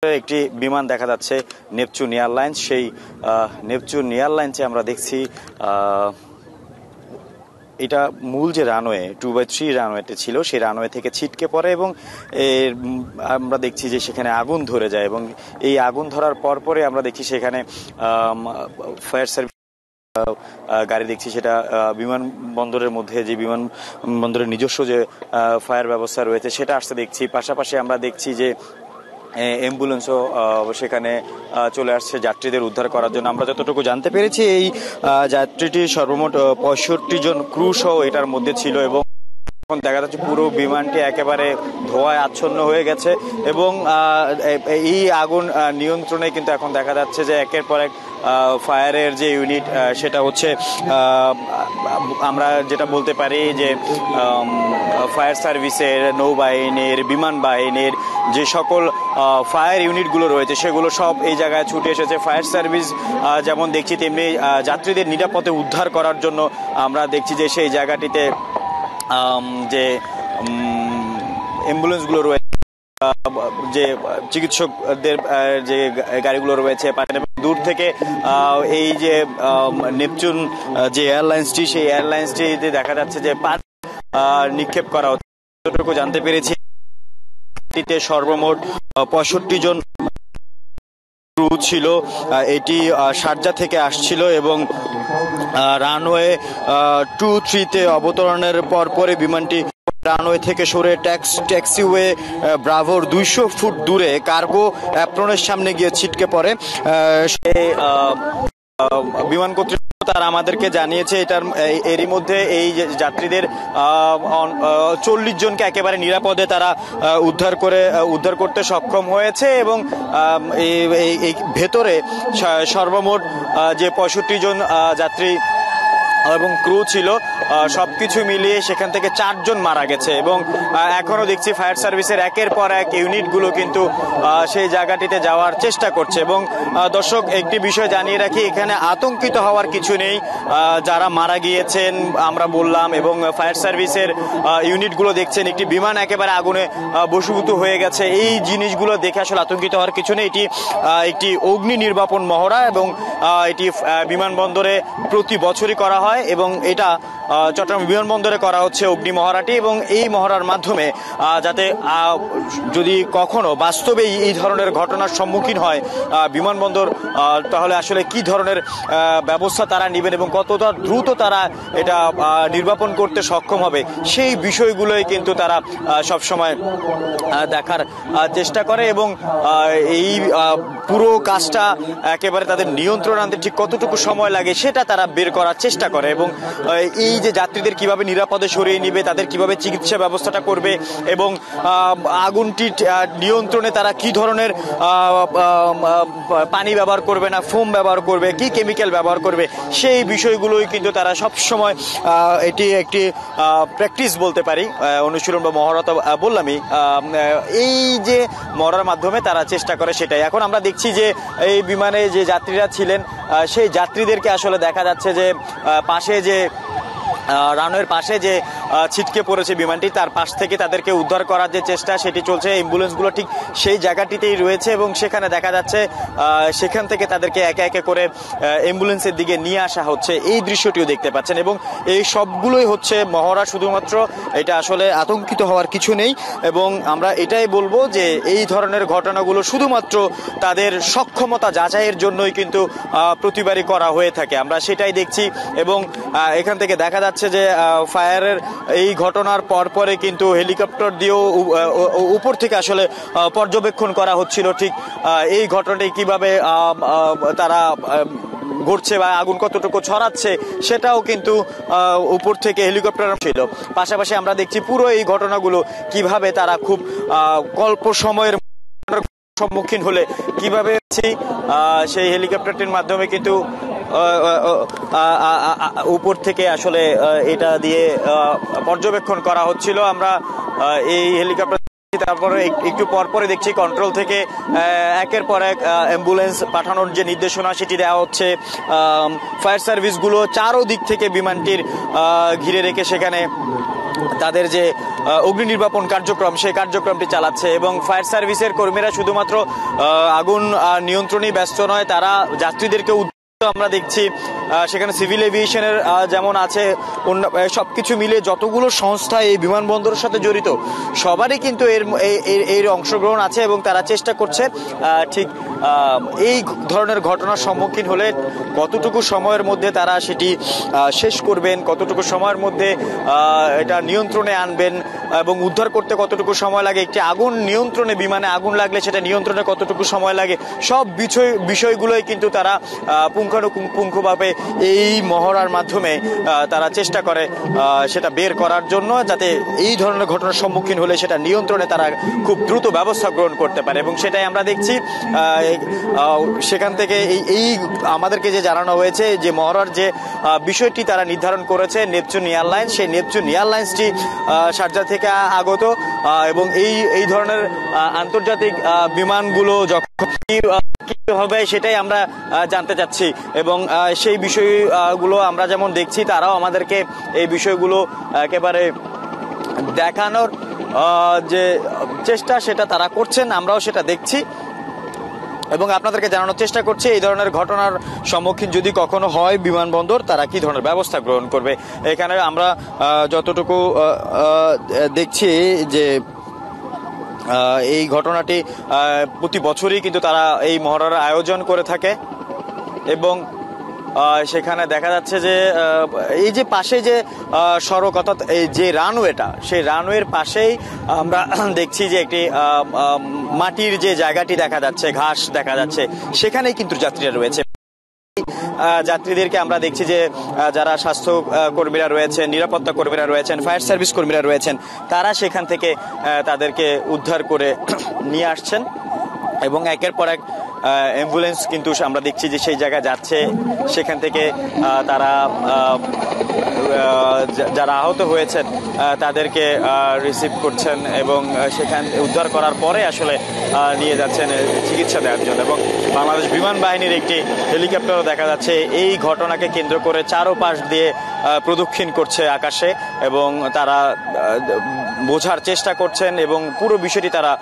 একটি বিমান দেখা যাচ্ছে নেপচুন এয়ারলাইন্স। সেই নেপচুন এয়ারলাইন্সে আমরা দেখছি এটা মূল যে রানওয়ে 2/3 রানওয়েতে ছিল সেই রানওয়ে থেকে ছিটকে পড়ে এবং আমরা দেখছি যে সেখানে আগুন ধরে যায় এবং এই আগুন ধরার পরে আমরা দেখি সেখানে ফায়ার সার্ভিস গাড়ি দেখছি, সেটা বিমানবন্দরের মধ্যে যে বিমানবন্দরের নিজস্ব যে ফায়ার ব্যবস্থা রয়েছে সেটা আসতে দেখছি। পাশাপাশি আমরা দেখছি যে অ্যাম্বুলেন্সও সেখানে চলে আসছে যাত্রীদের উদ্ধার করার জন্য। আমরা যতটুকু জানতে পেরেছি এই যাত্রীটি সর্বমোট 65 জন ক্রু সহ এটার মধ্যে ছিল এবং এখন দেখা যাচ্ছে পুরো বিমানটি একেবারে ধোঁয়ায় আচ্ছন্ন হয়ে গেছে এবং এই আগুন নিয়ন্ত্রণে কিন্তু এখন দেখা যাচ্ছে যে একের পর এক ফায়ারের যে ইউনিট সেটা হচ্ছে আমরা যেটা বলতে পারি যে ফায়ার সার্ভিসের, নৌবাহিনীর, বিমান বাহিনীর যে সকল ফায়ার ইউনিটগুলো রয়েছে সেগুলো সব এই জায়গায় ছুটে এসেছে। ফায়ার সার্ভিস যেমন দেখছি তেমনি যাত্রীদের নিরাপদে উদ্ধার করার জন্য আমরা দেখছি যে সেই জায়গাটিতে যে অ্যাম্বুলেন্সগুলো রয়েছে, যে চিকিৎসকদের যে গাড়িগুলো রয়েছে, দূর থেকে এই যে নেপচুন যে এয়ারলাইন্সটি সেই এয়ারলাইন্সটিতে দেখা যাচ্ছে যে নিক্ষেপ করা হচ্ছে। যতটুকু জানতে পেরেছি সর্বমোট 65 জন ক্রু ছিল। এটি শারজা থেকে আসছিল এবং রানওয়ে 2-3-তে অবতরণের পরে বিমানটি রানওয়ে থেকে সরে ট্যাক্সিওয়ে ব্রাভোর 200 ফুট দূরে কার্গো অ্যাপ্রনের সামনে গিয়ে ছিটকে পড়ে। বিমান কর্তৃপক্ষ তারা আমাদেরকে জানিয়েছে এরই মধ্যে এই যাত্রীদের 40 জনকে একেবারে নিরাপদে তারা উদ্ধার করতে সক্ষম হয়েছে এবং এই ভেতরে সর্বমোট যে 65 জন যাত্রী এবং ক্রু ছিল সবকিছু মিলিয়ে সেখান থেকে 4 জন মারা গেছে এবং এখনো দেখছি ফায়ার সার্ভিসের একের পর এক ইউনিটগুলো কিন্তু সেই জায়গাটিতে যাওয়ার চেষ্টা করছে। এবং দর্শক একটি বিষয় জানিয়ে রাখি, এখানে আতঙ্কিত হওয়ার কিছু নেই। যারা মারা গিয়েছেন আমরা বললাম এবং ফায়ার সার্ভিসের ইউনিটগুলো দেখছেন একটি বিমান একেবারে আগুনে বশীভূত হয়ে গেছে, এই জিনিসগুলো দেখে আসলে আতঙ্কিত হওয়ার কিছু নেই। এটি একটি অগ্নি নির্বাপন মহড়া এবং এটি বিমানবন্দরে প্রতি বছরই করা হয় এবং এটা চট্টগ্রাম বিমানবন্দরে করা হচ্ছে অগ্নি মহড়াটি এবং এই মহড়ার মাধ্যমে যাতে যদি কখনো বাস্তবেই এই ধরনের ঘটনার সম্মুখীন হয় বিমানবন্দর, তাহলে আসলে কি ধরনের ব্যবস্থা তারা নেবেন এবং কতটা দ্রুত তারা এটা নির্বাপন করতে সক্ষম হবে সেই বিষয়গুলোই কিন্তু তারা সবসময় দেখার চেষ্টা করে এবং এই পুরো কাজটা একেবারে তাদের নিয়ন্ত্রণ আনতে ঠিক কতটুকু সময় লাগে সেটা তারা বের করার চেষ্টা করে এবং এই যে যাত্রীদের কিভাবে নিরাপদে সরিয়ে নিবে, তাদের কিভাবে চিকিৎসা ব্যবস্থাটা করবে এবং আগুনটি নিয়ন্ত্রণে তারা কি ধরনের পানি ব্যবহার করবে না ফোম ব্যবহার করবে, কি কেমিক্যাল ব্যবহার করবে সেই বিষয়গুলোই কিন্তু তারা সব সময় এটি একটি প্র্যাকটিস বলতে পারি, অনুশীলন বা মহড়া তো বললামই, এই যে মহড়ার মাধ্যমে তারা চেষ্টা করে সেটাই। এখন আমরা দেখছি যে এই বিমানে যে যাত্রীরা ছিলেন সেই যাত্রীদেরকে আসলে দেখা যাচ্ছে যে পাশে যে রানওয়ের পাশে যে ছিটকে পড়েছে বিমানটি তার পাশ থেকে তাদেরকে উদ্ধার করার যে চেষ্টা সেটি চলছে। অ্যাম্বুলেন্সগুলো ঠিক সেই জায়গাটিতেই রয়েছে এবং সেখানে দেখা যাচ্ছে সেখান থেকে তাদেরকে একে একে করে অ্যাম্বুলেন্সের দিকে নিয়ে আসা হচ্ছে, এই দৃশ্যটিও দেখতে পাচ্ছেন এবং এই সবগুলোই হচ্ছে মহড়া। শুধুমাত্র এটা আসলে আতঙ্কিত হওয়ার কিছু নেই এবং আমরা এটাই বলবো যে এই ধরনের ঘটনাগুলো শুধুমাত্র তাদের সক্ষমতা যাচাইয়ের জন্যই কিন্তু প্রতিবারই করা হয়ে থাকে, আমরা সেটাই দেখছি এবং এখান থেকে দেখা যাচ্ছে যে ফায়ারের এই ঘটনার পরে কিন্তু হেলিকপ্টার দিয়েও উপর থেকে আসলে পর্যবেক্ষণ করা হচ্ছিল ঠিক এই ঘটনাটি কিভাবে তারা ঘটছে বা আগুন কতটুকু ছড়াচ্ছে সেটাও কিন্তু উপর থেকে হেলিকপ্টার ছিল। পাশাপাশি আমরা দেখছি পুরো এই ঘটনাগুলো কিভাবে তারা খুব অল্প সময়ের সম্মুখীন হলে কিভাবে সেই হেলিকপ্টারটির মাধ্যমে কিন্তু উপর থেকে আসলে এটা দিয়ে পর্যবেক্ষণ করা হচ্ছিল। আমরা এই হেলিকপ্টার তারপরে একটু পরপরে দেখছি কন্ট্রোল থেকে একের পর এক অ্যাম্বুলেন্স পাঠানোর যে নির্দেশনা সেটি দেওয়া হচ্ছে। ফায়ার সার্ভিসগুলো চারোদিক থেকে বিমানটির ঘিরে রেখে সেখানে তাদের যে অগ্নি নির্বাপন কার্যক্রম সেই কার্যক্রমটি চালাচ্ছে এবং ফায়ার সার্ভিসের কর্মীরা শুধুমাত্র আগুন নিয়ন্ত্রণেই ব্যস্ত নয়, তারা যাত্রীদেরকে আমরা দেখছি সেখানে সিভিল এভিয়েশনের যেমন আছে সবকিছু মিলে যতগুলো সংস্থা এই বিমানবন্দরের সাথে জড়িত সবারই কিন্তু এর অংশগ্রহণ আছে এবং তারা চেষ্টা করছে ঠিক এই ধরনের ঘটনার সম্মুখীন হলে কতটুকু সময়ের মধ্যে তারা সেটি শেষ করবেন, কতটুকু সময়ের মধ্যে এটা নিয়ন্ত্রণে আনবেন এবং উদ্ধার করতে কতটুকু সময় লাগে, একটি আগুন নিয়ন্ত্রণে বিমানে আগুন লাগলে সেটা নিয়ন্ত্রণে কতটুকু সময় লাগে, সব বিষয়গুলোই কিন্তু তারা পুঙ্খানুপুঙ্খভাবে এই মহড়ার মাধ্যমে তারা চেষ্টা করে সেটা বের করার জন্য, যাতে এই ধরনের ঘটনার সম্মুখীন হলে সেটা নিয়ন্ত্রণে তারা খুব দ্রুত ব্যবস্থা গ্রহণ করতে পারে। এবং সেটাই আমরা দেখছি সেখান থেকে এই আমাদেরকে যে জানানো হয়েছে যে মহড়ার যে বিষয়টি তারা নির্ধারণ করেছে নেপচুন এয়ারলাইন্স, সেই নেপচুন এয়ারলাইন্সটি শারজাহ থেকে আগত এবং এই ধরনের আন্তর্জাতিক বিমানগুলো যখন হবে সেটাই আমরা জানতে চাচ্ছি এবং সেই বিষয়গুলো আমরা যেমন দেখছি তারাও আমাদেরকে এই বিষয়গুলো একেবারে দেখানোর যে চেষ্টা সেটা তারা করছেন, আমরাও সেটা দেখছি এবং আপনাদেরকে জানানোর চেষ্টা করছি এই ধরনের ঘটনার সম্মুখীন যদি কখনো হয় বিমানবন্দর তারা কি ধরনের ব্যবস্থা গ্রহণ করবে। এখানে আমরা যতটুকু দেখছি যে এই ঘটনাটি প্রতি বছরই কিন্তু তারা এই মহড়ার আয়োজন করে থাকে এবং সেখানে দেখা যাচ্ছে যে এই যে পাশে যে সড়ক অর্থাৎ এই যে রানওয়েটা সেই রানওয়ের পাশেই আমরা দেখছি যে একটি মাটির যে জায়গাটি দেখা যাচ্ছে, ঘাস দেখা যাচ্ছে, সেখানেই কিন্তু যাত্রীরা রয়েছে। যাত্রীদেরকে আমরা দেখছি যে যারা স্বাস্থ্য কর্মীরা রয়েছেন, নিরাপত্তা কর্মীরা রয়েছেন, ফায়ার সার্ভিস কর্মীরা রয়েছেন, তারা সেখান থেকে তাদেরকে উদ্ধার করে নিয়ে আসছেন এবং একের পর এক অ্যাম্বুলেন্স কিন্তু আমরা দেখছি যে সেই জায়গায় যাচ্ছে। সেখান থেকে তারা যারা আহত হয়েছেন তাদেরকে রিসিভ করছেন এবং সেখান উদ্ধার করার পরে আসলে নিয়ে যাচ্ছেন চিকিৎসা দেওয়ার জন্য। এবং বাংলাদেশ বিমান বাহিনীর একটি হেলিকপ্টারও দেখা যাচ্ছে এই ঘটনাকে কেন্দ্র করে চারোপাশ দিয়ে প্রদক্ষিণ করছে আকাশে এবং তারা বোঝার চেষ্টা করছেন এবং পুরো বিষয়টি তারা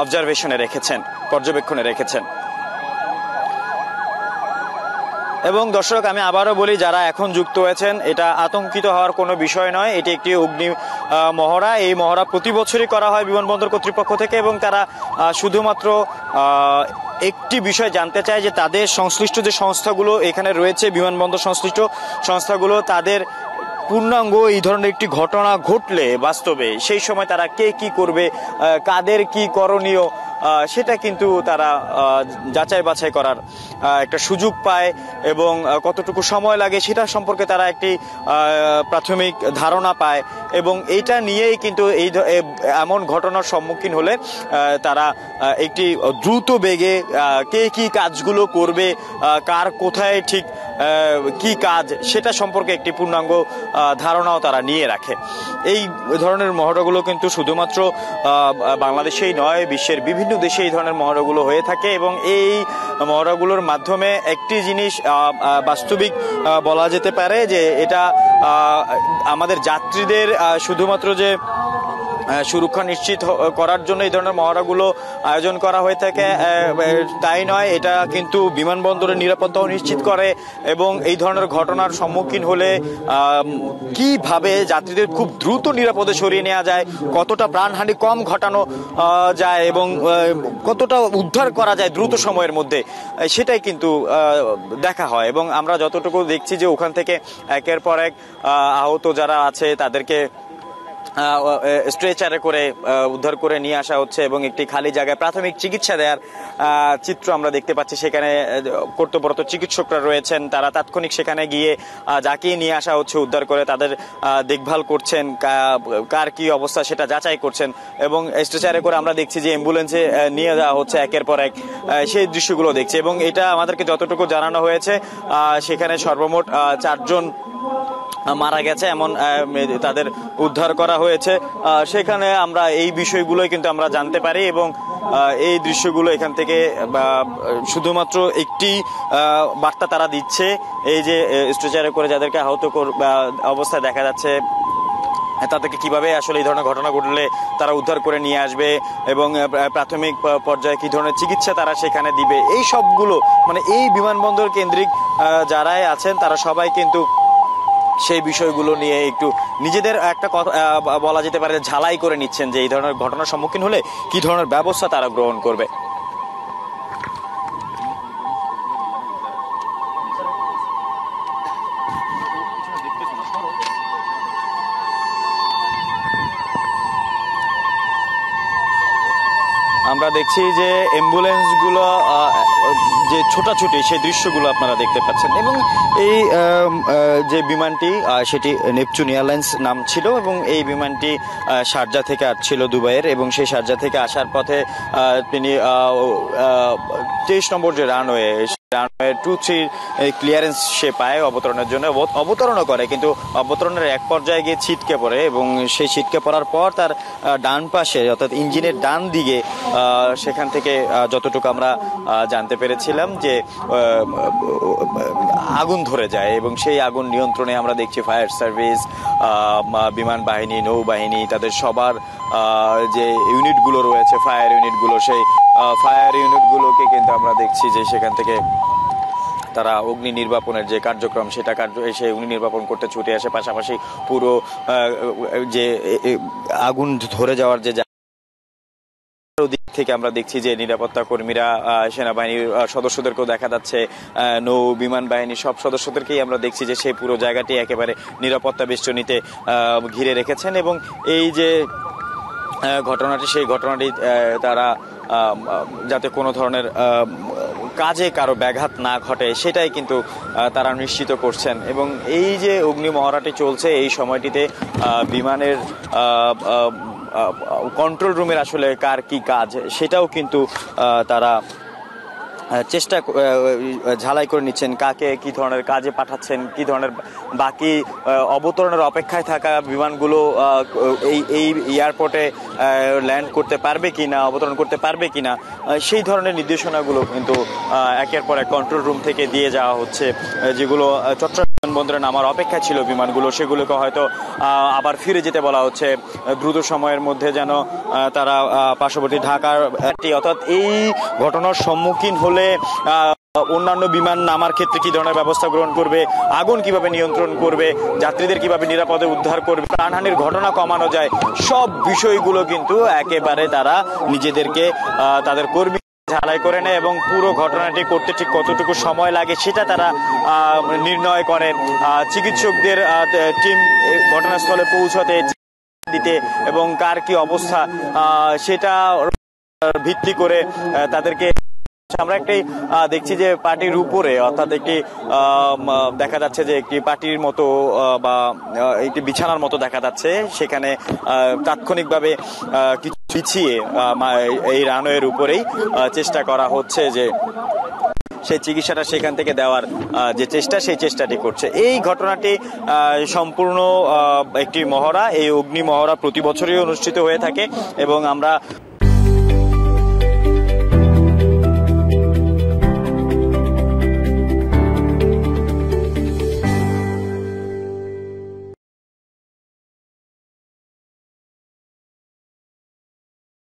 অবজারভেশনে রেখেছেন, পর্যবেক্ষণে রেখেছেন। এবং দর্শক আমি আবারও বলি, যারা এখন যুক্ত হয়েছেন এটা আতঙ্কিত হওয়ার কোনো বিষয় নয়, এটি একটি অগ্নি মহড়া। এই মহড়া প্রতি বছরই করা হয় বিমানবন্দর কর্তৃপক্ষ থেকে এবং তারা শুধুমাত্র একটি বিষয় জানতে চায় যে তাদের সংশ্লিষ্ট যে সংস্থাগুলো এখানে রয়েছে, বিমানবন্দর সংশ্লিষ্ট সংস্থাগুলো, তাদের পূর্ণাঙ্গ এই ধরনের একটি ঘটনা ঘটলে বাস্তবে সেই সময় তারা কে কি করবে, কাদের কি করণীয়, সেটা কিন্তু তারা যাচাই বাছাই করার একটা সুযোগ পায় এবং কতটুকু সময় লাগে সেটা সম্পর্কে তারা একটি প্রাথমিক ধারণা পায় এবং এইটা নিয়েই কিন্তু এমন ঘটনার সম্মুখীন হলে তারা একটি দ্রুত বেগে কে কি কাজগুলো করবে, কার কোথায় ঠিক কি কাজ সেটা সম্পর্কে একটি পূর্ণাঙ্গ ধারণাও তারা নিয়ে রাখে। এই ধরনের মহড়াগুলো কিন্তু শুধুমাত্র বাংলাদেশেই নয়, বিশ্বের বিভিন্ন দেশে এই ধরনের মহড়াগুলো হয়ে থাকে এবং এই মহড়াগুলোর মাধ্যমে একটি জিনিস বাস্তবিক বলা যেতে পারে যে এটা আমাদের যাত্রীদের শুধুমাত্র যে সুরক্ষা নিশ্চিত করার জন্য এই ধরনের মহড়াগুলো আয়োজন করা হয়ে থাকে তাই নয়, এটা কিন্তু বিমানবন্দরের নিরাপত্তাও নিশ্চিত করে এবং এই ধরনের ঘটনার সম্মুখীন হলে কিভাবে যাত্রীদের খুব দ্রুত নিরাপদে সরিয়ে নেওয়া যায়, কতটা প্রাণহানি কম ঘটানো যায় এবং কতটা উদ্ধার করা যায় দ্রুত সময়ের মধ্যে, সেটাই কিন্তু দেখা হয়। এবং আমরা যতটুকু দেখছি যে ওখান থেকে একের পর এক আহত যারা আছে তাদেরকে স্ট্রেচারে করে উদ্ধার করে নিয়ে আসা হচ্ছে এবং একটি খালি জায়গায় প্রাথমিক চিকিৎসা দেওয়ার চিত্র আমরা দেখতে পাচ্ছি। সেখানে কর্তব্যরত চিকিৎসকরা রয়েছেন, তারা তাৎক্ষণিক সেখানে গিয়ে যাকেই নিয়ে আসা হচ্ছে উদ্ধার করে তাদের দেখভাল করছেন, কার কি অবস্থা সেটা যাচাই করছেন এবং স্ট্রেচারে করে আমরা দেখছি যে অ্যাম্বুলেন্সে নিয়ে যাওয়া হচ্ছে একের পর এক, সেই দৃশ্যগুলো দেখছি। এবং এটা আমাদেরকে যতটুকু জানানো হয়েছে সেখানে সর্বমোট 4 জন মারা গেছে এমন তাদের উদ্ধার করা হয়েছে। সেখানে আমরা এই বিষয়গুলোই কিন্তু আমরা জানতে পারি এবং এই দৃশ্যগুলো এখান থেকে শুধুমাত্র একটি বার্তা তারা দিচ্ছে, এই যে স্ট্রেচারে করে যাদেরকে আহত অবস্থায় দেখা যাচ্ছে তাদেরকে কিভাবে আসলে এই ধরনের ঘটনা ঘটলে তারা উদ্ধার করে নিয়ে আসবে এবং প্রাথমিক পর্যায়ে কি ধরনের চিকিৎসা তারা সেখানে দিবে, এই সবগুলো মানে এই বিমানবন্দর কেন্দ্রিক যারাই আছেন তারা সবাই কিন্তু সেই বিষয়গুলো নিয়ে একটু নিজেদের একটা কথা বলা যেতে পারে ঝালাই করে নিচ্ছেন যে এই ধরনের ঘটনার সম্মুখীন হলে কি ধরনের ব্যবস্থা তারা গ্রহণ করবে। আমরা দেখছি যে অ্যাম্বুলেন্সগুলো যে ছোটাছুটি সেই দৃশ্যগুলো আপনারা দেখতে পাচ্ছেন এবং এই যে বিমানটি সেটি নেপচুন এয়ারলাইন্স নাম ছিল এবং এই বিমানটি শারজা থেকে আসছিল দুবাইয়ের এবং সেই শারজা থেকে আসার পথে তিনি 23 নম্বর যে রানওয়ে 2-3 ক্লিয়ারেন্স সে পায় অবতরণের জন্য, অবতরণও করে কিন্তু অবতরণের এক পর্যায়ে গিয়ে ছিটকে পড়ে এবং সেই ছিটকে পড়ার পর তার ডান পাশে অর্থাৎ ইঞ্জিনের ডান দিকে সেখান থেকে যতটুকু আমরা জানতে পেরেছিলাম যে আগুন ধরে যায় এবং সেই আগুন নিয়ন্ত্রণে আমরা দেখছি ফায়ার সার্ভিস, বিমান বাহিনী, নৌবাহিনী, তাদের সবার যে ইউনিটগুলো রয়েছে ফায়ার ইউনিটগুলো, সেই ফায়ার ইউনিটগুলোকে কিন্তু আমরা দেখছি যে সেখান থেকে তারা অগ্নি নির্বাপনের যে কার্যক্রম সেটা সেই অগ্নি নির্বাপন করতে ছুটে আসে। পাশাপাশি পুরো যে আগুন ধরে যাওয়ার যে দিক থেকে আমরা দেখছি যে নিরাপত্তা কর্মীরা, সেনাবাহিনীর সদস্যদেরকেও দেখা যাচ্ছে, নৌ বিমান বাহিনীর সব সদস্যদেরকেই আমরা দেখছি যে সেই পুরো জায়গাটি একেবারে নিরাপত্তা বেষ্টনীতে ঘিরে রেখেছেন এবং এই যে ঘটনাটি সেই ঘটনাটি তারা যাতে কোনো ধরনের কাজে কারো ব্যাঘাত না ঘটে সেটাই কিন্তু তারা নিশ্চিত করছেন এবং এই যে অগ্নি মহড়াটি চলছে এই সময়টিতে বিমানের কন্ট্রোল রুমের আসলে কার কি কাজ সেটাও কিন্তু তারা চেষ্টা ঝালাই করে নিচ্ছেন, কাকে কি ধরনের কাজে পাঠাচ্ছেন, কি ধরনের বাকি অবতরণের অপেক্ষায় থাকা বিমানগুলো এই এয়ারপোর্টে ল্যান্ড করতে পারবে কিনা, অবতরণ করতে পারবে কিনা, সেই ধরনের নির্দেশনাগুলো কিন্তু একের পর এক কন্ট্রোল রুম থেকে দিয়ে যাওয়া হচ্ছে। যেগুলো চট্টগ্রাম বিমানবন্দরে নামার অপেক্ষা ছিল বিমানগুলো সেগুলোকে হয়তো আবার ফিরে যেতে বলা হচ্ছে দ্রুত সময়ের মধ্যে যেন তারা পার্শ্ববর্তী ঢাকার অর্থাৎ এই ঘটনার সম্মুখীন হলে অন্যান্য বিমান নামার ক্ষেত্রে কি ধরনের ব্যবস্থা গ্রহণ করবে, আগুন কিভাবে নিয়ন্ত্রণ করবে, যাত্রীদের কিভাবে নিরাপদে উদ্ধার করবে, প্রাণহানির ঘটনা কমানো যায়, সব বিষয়গুলো কিন্তু একেবারে তারা নিজেদেরকে তাদের কর্মী ঝালাই করে নেয় এবং পুরো ঘটনাটি করতে ঠিক কতটুকু সময় লাগে সেটা তারা নির্ণয় করে। চিকিৎসকদের টিম ঘটনাস্থলে পৌঁছাতে দিতে এবং কার কি অবস্থা সেটা ভিত্তি করে তাদেরকে আমরা একটি দেখছি যে পার্টির উপরে অর্থাৎ একটি দেখা যাচ্ছে যে একটি পার্টির মতো বা একটি বিছানার মতো দেখা যাচ্ছে, সেখানে তাৎক্ষণিকভাবে কিছু পিছিয়ে এই রানওয়ের উপরেই চেষ্টা করা হচ্ছে যে সেই চিকিৎসাটা সেখান থেকে দেওয়ার যে চেষ্টা সেই চেষ্টাটি করছে। এই ঘটনাটি সম্পূর্ণ একটি মহড়া, এই অগ্নি মহড়া প্রতি বছরই অনুষ্ঠিত হয়ে থাকে এবং আমরা